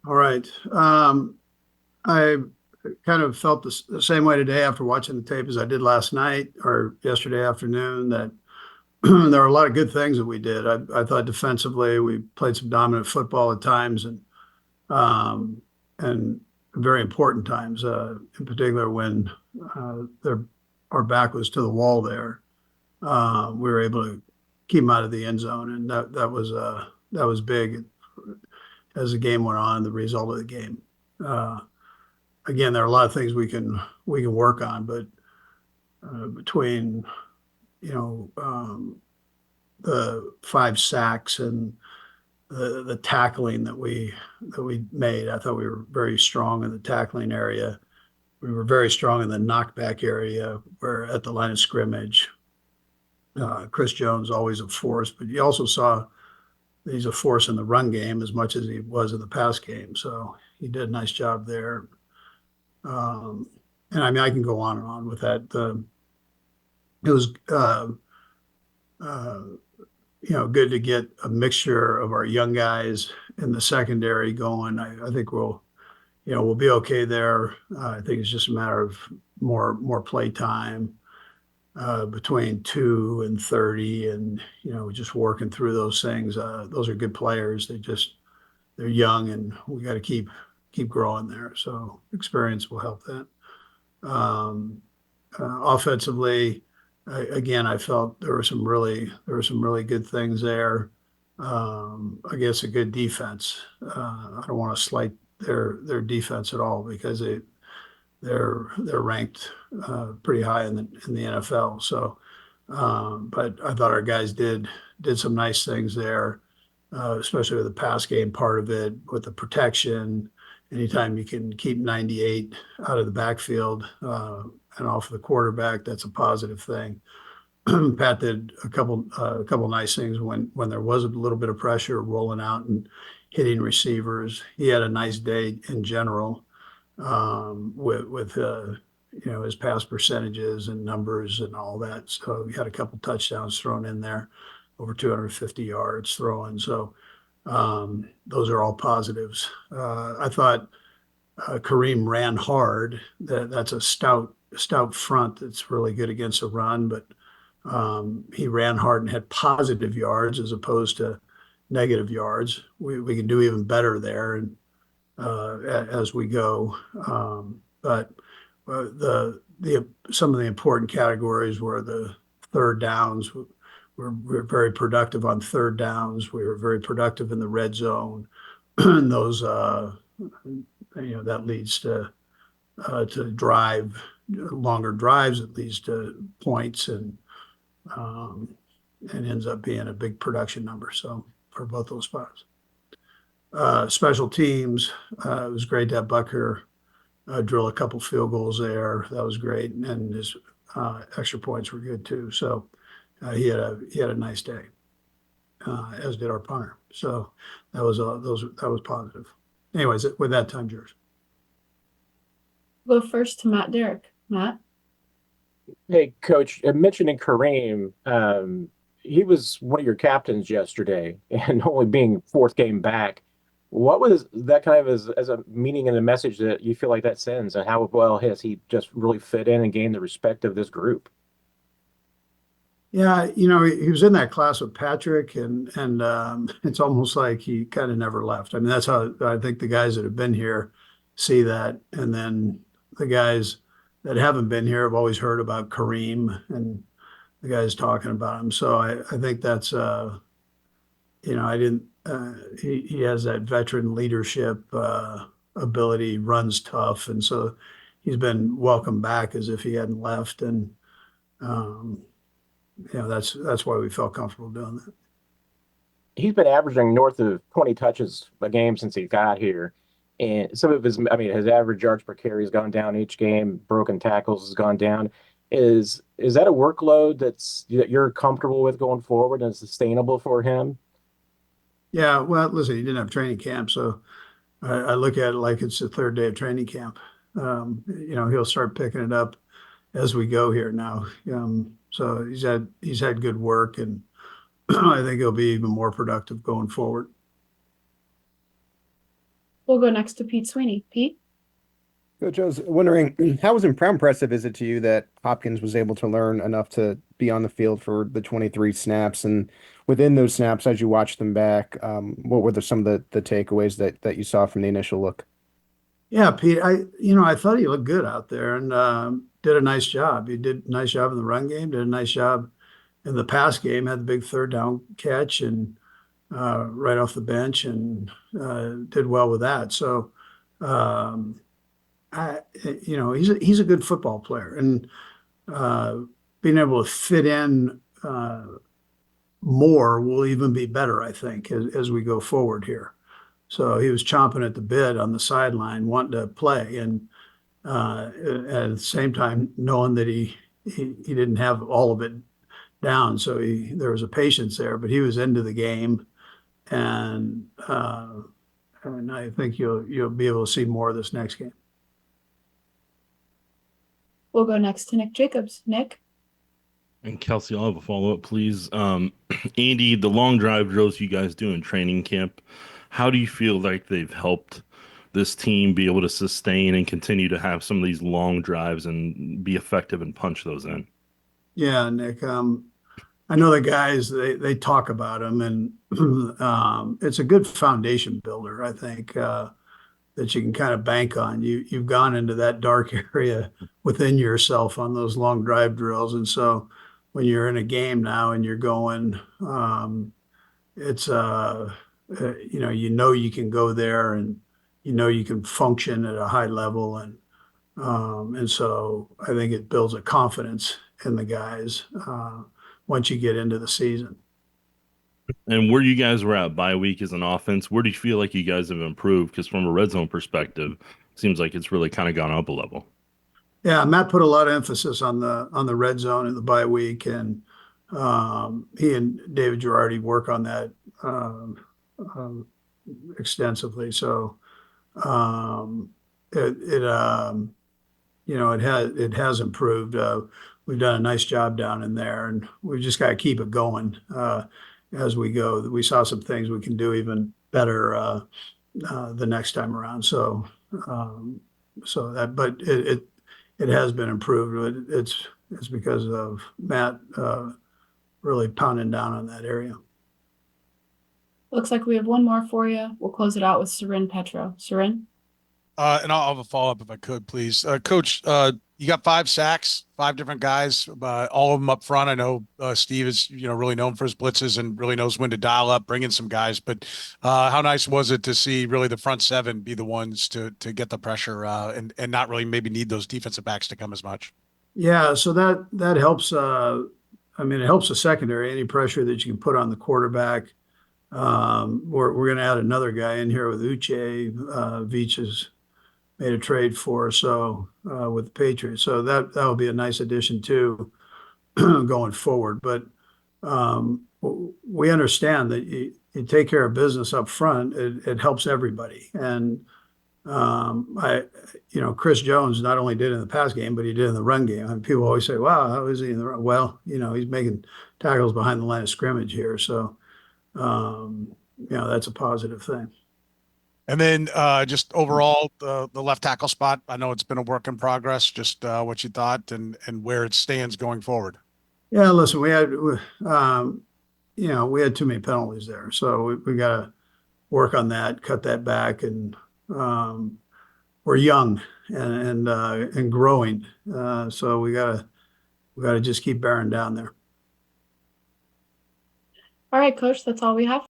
All right. I kind of felt the same way today after watching the tape as I did last night or yesterday afternoon that there were a lot of good things that we did. I thought defensively we played some dominant football at times um, and very important times, in particular when our back was to the wall there. We were able to keep them out of the end zone, and that was big as the game went on. The result of the game. Uh, Again, there are a lot of things we can work on, but between the 5 sacks and the tackling that we made, I thought we were very strong in the tackling area. We were very strong in the knockback area, where at the line of scrimmage, Chris Jones always a force, but you also saw he's a force in the run game as much as he was in the pass game. So he did a nice job there. Um, and I mean, I can go on and on with that. It was, uh, good to get a mixture of our young guys in the secondary going. I think we'll be okay there. I think it's just a matter of more play time between 2 and 30, and just working through those things. Those are good players. They're young, and we got to keep growing there. So experience will help that. Um, Offensively, again, I felt there were some really good things there. I guess a good defense. I don't want to slight their defense at all because they're ranked pretty high in the NFL. So, but I thought our guys did some nice things there, especially with the pass game part of it, with the protection. Anytime you can keep 98 out of the backfield and off the quarterback, that's a positive thing. Pat did a couple nice things when there was a little bit of pressure rolling out and hitting receivers. He had a nice day in general with his pass percentages and numbers and all that. So he had a couple touchdowns thrown in there, over 250 yards throwing. So those are all positives. I thought Kareem ran hard. That's a stout front that's really good against a run, but he ran hard and had positive yards as opposed to negative yards. We can do even better there, and as we go. But the some of the important categories were the third downs. We're very productive on third downs. We were very productive in the red zone. And those that leads to longer drives. It leads to points um, and ends up being a big production number. So for both those spots. Special teams, it was great to have Bucker drill a couple field goals there. That was great, and his extra points were good too. So he had a nice day, as did our punter. So that was positive. Anyways, with that, time's yours. Go first to Matt Derrick. Matt? Hey, Coach, mentioning Kareem, he was one of your captains yesterday, and only being fourth game back. What was that kind of as a meaning and a message that you feel like that sends, and how well has he just really fit in and gained the respect of this group? Yeah, he was in that class with Patrick, and it's almost like he kind of never left. I mean, that's how I think the guys that have been here see that, and then the guys that haven't been here have always heard about Kareem and the guys talking about him. So I think that's I didn't. He has that veteran leadership ability, runs tough, and so he's been welcomed back as if he hadn't left, and um, that's why we felt comfortable doing that. He's been averaging north of 20 touches a game since he got here. And some of his, I mean, his average yards per carry has gone down each game. Broken tackles has gone down. Is that a workload that you're comfortable with going forward and sustainable for him? Yeah, well, listen, he didn't have training camp, so I look at it like it's the third day of training camp. He'll start picking it up as we go here now. So he's had good work, and I think he'll be even more productive going forward. We'll go next to Pete Sweeney. Pete? Coach, I was wondering, how impressive is it to you that Hopkins was able to learn enough to be on the field for the 23 snaps? And within those snaps, as you watch them back, what were some of the takeaways that you saw from the initial look? Yeah, Pete, I thought he looked good out there and did a nice job. He did a nice job in the run game, did a nice job in the pass game, had the big third down catch and right off the bench and did well with that. So, he's a good football player, and being able to fit in more will even be better, I think, as we go forward here. So he was chomping at the bit on the sideline, wanting to play, and at the same time knowing that he didn't have all of it down. So there was a patience there, but he was into the game, and I think you'll be able to see more of this next game. We'll go next to Nick Jacobs. Nick? And Kelsey, I'll have a follow-up, please. Andy, the long drive drills you guys do in training camp, how do you feel like they've helped this team be able to sustain and continue to have some of these long drives and be effective and punch those in? Yeah, Nick. I know the guys, they talk about them, and it's a good foundation builder, I think, that you can kind of bank on. You've gone into that dark area within yourself on those long drive drills. And so when you're in a game now and you're going, it's you can go there, and you can function at a high level, and so I think it builds a confidence in the guys once you get into the season. And where you guys were at bye week as an offense, where do you feel like you guys have improved? Because from a red zone perspective, it seems like it's really kind of gone up a level. Yeah, Matt put a lot of emphasis on the red zone in the bye week, and he and David Girardi work on that extensively. So it has improved. We've done a nice job down in there, and we've just got to keep it going as we go. We saw some things we can do even better the next time around. So but it has been improved. It's because of Matt really pounding down on that area. Looks like we have one more for you. We'll close it out with Sarin Petro. Sarin? And I'll have a follow-up if I could, please. Coach, you got 5 sacks, 5 different guys, all of them up front. I know Steve is, really known for his blitzes and really knows when to dial up, bring in some guys. But how nice was it to see really the front 7 be the ones to get the pressure and not really maybe need those defensive backs to come as much? Yeah, so that helps. It helps the secondary. Any pressure that you can put on the quarterback. We're going to add another guy in here with Uche. Veach has made a trade for us, so with the Patriots. So that will be a nice addition too going forward. But we understand that you take care of business up front, it helps everybody. And Chris Jones not only did in the pass game, but he did in the run game. And people always say, "Wow, how is he in the run?" Well, he's making tackles behind the line of scrimmage here, so that's a positive thing. And then just overall, the left tackle spot, I know it's been a work in progress, just what you thought and where it stands going forward. Yeah, listen, we had too many penalties there. So we got to work on that, cut that back. And we're young and growing. So we got to just keep bearing down there. All right, Coach, that's all we have.